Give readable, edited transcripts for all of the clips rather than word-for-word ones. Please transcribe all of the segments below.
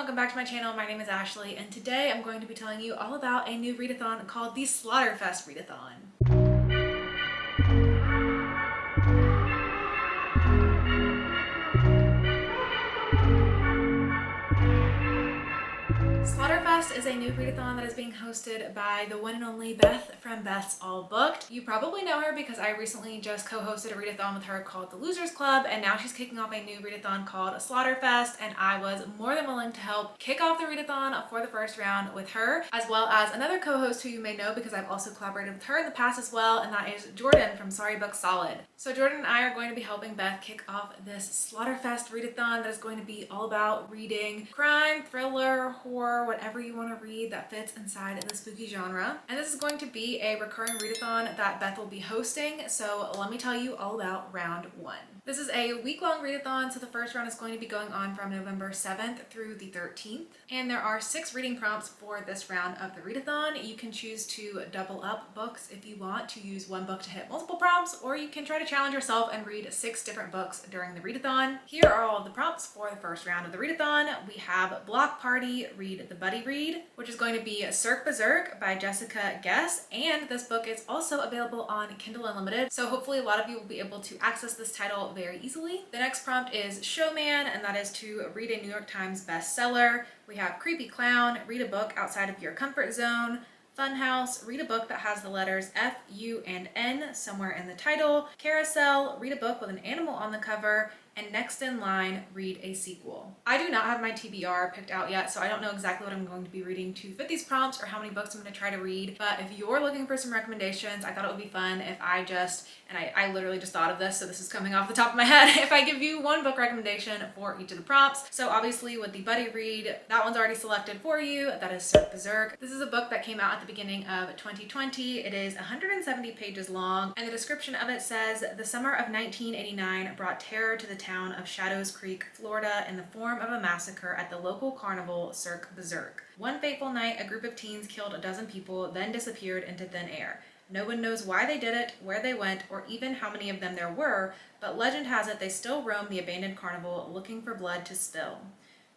welcome back to my channel. My name is Ashley, and today I'm going to be telling you all about a new readathon called the Slaughterfest Readathon. Slaughterfest is a new readathon that is being hosted by the one and only Beth from Beth's All Booked. You probably know her because I recently just co-hosted a readathon with her called the Losers Club, and now she's kicking off a new readathon called Slaughterfest, and I was more than willing to help kick off the readathon for the first round with her, as well as another co-host who you may know because I've also collaborated with her in the past as well, and that is Jordyn from Sorry Book Solid. So Jordyn and I are going to be helping Beth kick off this Slaughterfest readathon that is going to be all about reading crime, thriller, horror, whatever you want to read that fits inside the spooky genre. And this is going to be a recurring readathon that Beth will be hosting, so let me tell you all about round one. This is a week-long readathon, so the first round is going to be going on from November 7th through the 13th. And there are 6 reading prompts for this round of the readathon. You can choose to double up books if you want to use one book to hit multiple prompts, or you can try to challenge yourself and read 6 different books during the readathon. Here are all of the prompts for the first round of the readathon. We have Block Party, Read the Buddy Read, which is going to be Cirque Berserk by Jessica Guess, and this book is also available on Kindle Unlimited, so hopefully a lot of you will be able to access this title very easily. The next prompt is Showman, and that is to read a New York Times bestseller. We have Creepy Clown, read a book outside of your comfort zone. Funhouse, read a book that has the letters F, U, and N somewhere in the title. Carousel, read a book with an animal on the cover. And next in line, read a sequel. I do not have my TBR picked out yet, so I don't know exactly what I'm going to be reading to fit these prompts or how many books I'm going to try to read. But if you're looking for some recommendations, I thought it would be fun if I I literally just thought of this, so this is coming off the top of my head, if I give you one book recommendation for each of the prompts. So obviously with the buddy read, that one's already selected for you. That is Cirque Berserk. This is a book that came out at the beginning of 2020. It is 170 pages long, and the description of it says, the summer of 1989 brought terror to the town of Shadows Creek, Florida, in the form of a massacre at the local carnival Cirque Berserk. One fateful night, a group of teens killed a dozen people, then disappeared into thin air. No one knows why they did it, where they went, or even how many of them there were, but legend has it they still roam the abandoned carnival looking for blood to spill.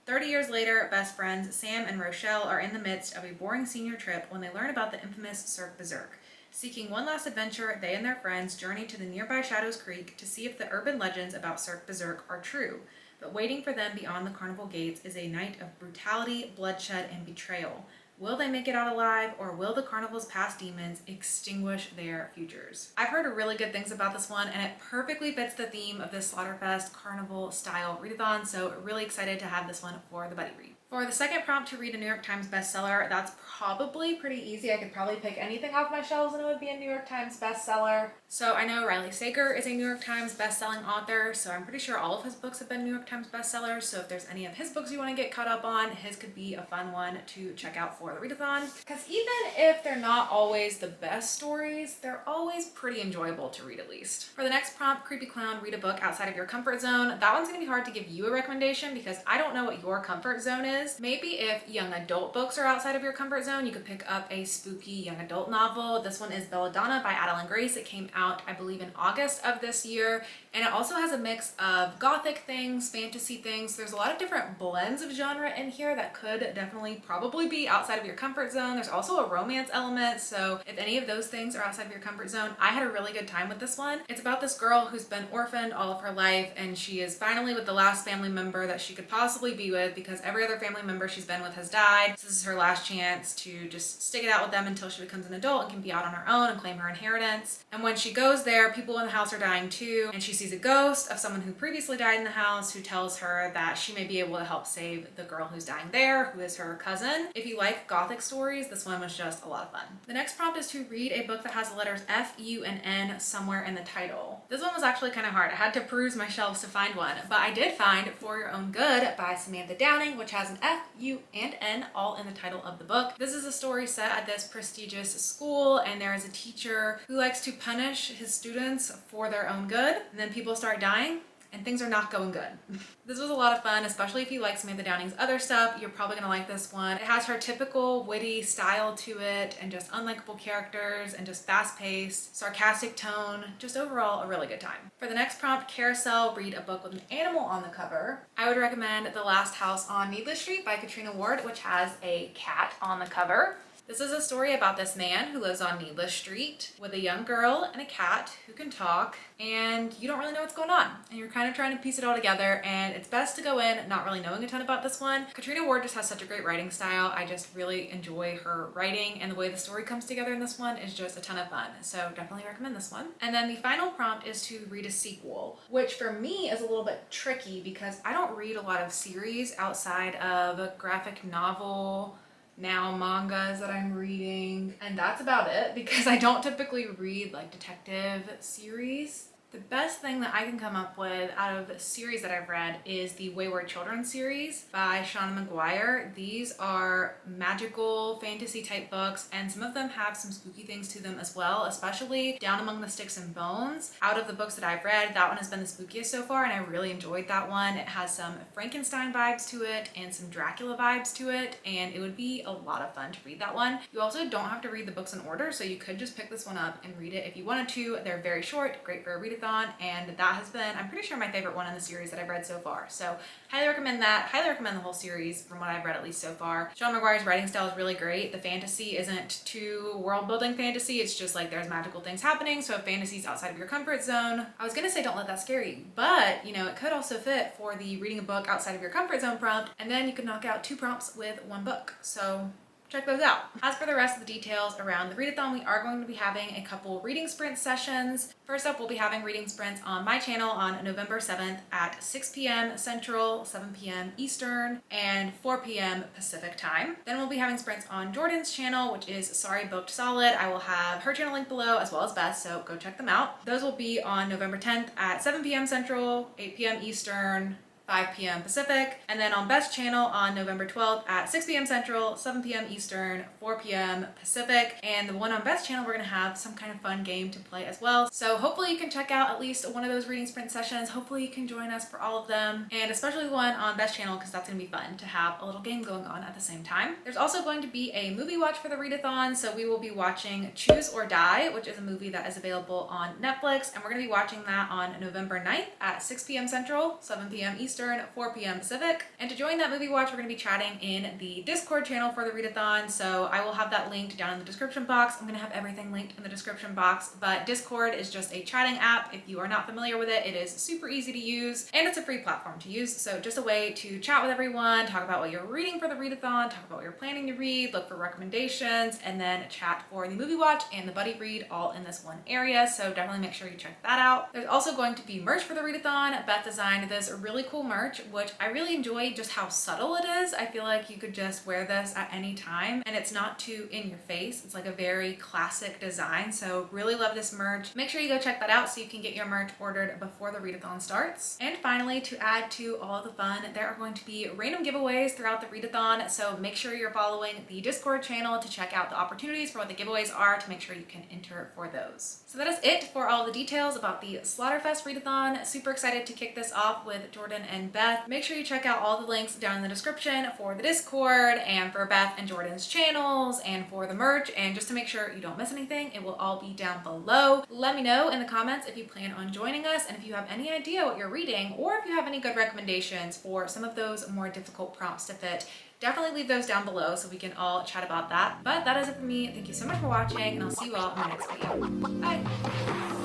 30 years later, best friends Sam and Rochelle are in the midst of a boring senior trip when they learn about the infamous Cirque Berserk. Seeking one last adventure, they and their friends journey to the nearby Shadows Creek to see if the urban legends about Cirque Berserk are true. But waiting for them beyond the carnival gates is a night of brutality, bloodshed, and betrayal. Will they make it out alive, or will the carnival's past demons extinguish their futures? I've heard really good things about this one, and it perfectly fits the theme of this Slaughterfest carnival style readathon, so really excited to have this one for the buddy read. For the second prompt to read a New York Times bestseller, that's probably pretty easy. I could probably pick anything off my shelves and it would be a New York Times bestseller. So I know Riley Sager is a New York Times bestselling author, so I'm pretty sure all of his books have been New York Times bestsellers. So if there's any of his books you want to get caught up on, his could be a fun one to check out for the readathon. Because even if they're not always the best stories, they're always pretty enjoyable to read at least. For the next prompt, Creepy Clown, read a book outside of your comfort zone. That one's going to be hard to give you a recommendation because I don't know what your comfort zone is. Maybe if young adult books are outside of your comfort zone, you could pick up a spooky young adult novel. This one is Belladonna by Adeline Grace. It came out, I believe, in August of this year, and it also has a mix of gothic things, fantasy things. There's a lot of different blends of genre in here that could definitely probably be outside of your comfort zone. There's also a romance element, so if any of those things are outside of your comfort zone, I had a really good time with this one. It's about this girl who's been orphaned all of her life, and she is finally with the last family member that she could possibly be with because every other family member she's been with has died. So this is her last chance to just stick it out with them until she becomes an adult and can be out on her own and claim her inheritance. And when she goes there, people in the house are dying too, and she sees a ghost of someone who previously died in the house who tells her that she may be able to help save the girl who's dying there, who is her cousin. If you like gothic stories, this one was just a lot of fun. The next prompt is to read a book that has the letters F, U, and N somewhere in the title. This one was actually kind of hard. I had to peruse my shelves to find one, but I did find For Your Own Good by Samantha Downing, which has an F, U, and N all in the title of the book. This is a story set at this prestigious school, and there is a teacher who likes to punish his students for their own good, and then people start dying. and things are not going good. This was a lot of fun, especially if you like Samantha Downing's other stuff. You're probably gonna like this one. It has her typical witty style to it and just unlikable characters and just fast-paced, sarcastic tone. Just overall a really good time. For the next prompt, Carousel, read a book with an animal on the cover. I would recommend The Last House on Needless Street by Katrina Ward, which has a cat on the cover. This is a story about this man who lives on Needless Street with a young girl and a cat who can talk, and you don't really know what's going on. And you're kind of trying to piece it all together, and it's best to go in not really knowing a ton about this one. Katrina Ward just has such a great writing style. I just really enjoy her writing, and the way the story comes together in this one is just a ton of fun. So definitely recommend this one. And then the final prompt is to read a sequel, which for me is a little bit tricky because I don't read a lot of series outside of a graphic novel, now mangas that I'm reading, and that's about it because I don't typically read like detective series. The best thing that I can come up with out of a series that I've read is the Wayward Children series by Shauna McGuire. These are magical fantasy type books, and some of them have some spooky things to them as well, especially Down Among the Sticks and Bones. Out of the books that I've read, that one has been the spookiest so far, and I really enjoyed that one. It has some Frankenstein vibes to it and some Dracula vibes to it, and it would be a lot of fun to read that one. You also don't have to read the books in order, so you could just pick this one up and read it if you wanted to. They're very short, great for a readathon, and that has been, I'm pretty sure, my favorite one in the series that I've read so far. So highly recommend that. Highly recommend the whole series from what I've read, at least so far. Shauna McGuire's writing style is really great. The fantasy isn't too world building fantasy. It's just like there's magical things happening. So if fantasy's outside of your comfort zone, I was gonna say don't let that scare you, but you know, it could also fit for the reading a book outside of your comfort zone prompt, and then you could knock out 2 prompts with 1 book. So check those out. As for the rest of the details around the readathon, we are going to be having a couple reading sprint sessions. First up, we'll be having reading sprints on my channel on November 7th at 6 p.m. Central, 7 p.m. Eastern, and 4 p.m. Pacific time. Then we'll be having sprints on Jordyn's channel, which is Sorry Booked Solid. I will have her channel linked below as well as Beth's, so go check them out. Those will be on November 10th at 7 p.m. Central, 8 p.m. Eastern, 5 p.m. Pacific, and then on Beth's channel on November 12th at 6 p.m. Central, 7 p.m. Eastern, 4 p.m. Pacific. And the one on Beth's channel, we're gonna have some kind of fun game to play as well. So hopefully you can check out at least one of those reading sprint sessions. Hopefully you can join us for all of them, and especially the one on Beth's channel because that's gonna be fun to have a little game going on at the same time. There's also going to be a movie watch for the readathon, so we will be watching Choose or Die, which is a movie that is available on Netflix, and we're gonna be watching that on November 9th at 6 p.m. Central, 7 p.m. Eastern, 4 p.m. Pacific. And to join that movie watch, we're going to be chatting in the Discord channel for the readathon, so I will have that linked down in the description box. I'm going to have everything linked in the description box, but Discord is just a chatting app. If you are not familiar with it, it is super easy to use, and it's a free platform to use, so just a way to chat with everyone, talk about what you're reading for the readathon, talk about what you're planning to read, look for recommendations, and then chat for the movie watch and the buddy read all in this one area, so definitely make sure you check that out. There's also going to be merch for the readathon. Beth designed this really cool merch, which I really enjoy just how subtle it is. I feel like you could just wear this at any time and it's not too in your face. It's like a very classic design, so really love this merch. Make sure you go check that out so you can get your merch ordered before the readathon starts. And finally, to add to all the fun, there are going to be random giveaways throughout the readathon, so make sure you're following the Discord channel to check out the opportunities for what the giveaways are to make sure you can enter for those. So that is it for all the details about the Slaughterfest readathon. Super excited to kick this off with Jordyn and Beth. Make sure you check out all the links down in the description for the Discord and for Beth and Jordyn's channels and for the merch, and just to make sure you don't miss anything, it will all be down below. Let me know in the comments if you plan on joining us and if you have any idea what you're reading, or if you have any good recommendations for some of those more difficult prompts to fit. Definitely leave those down below so we can all chat about that. But that is it for me. Thank you so much for watching, and I'll see you all in the next video. Bye!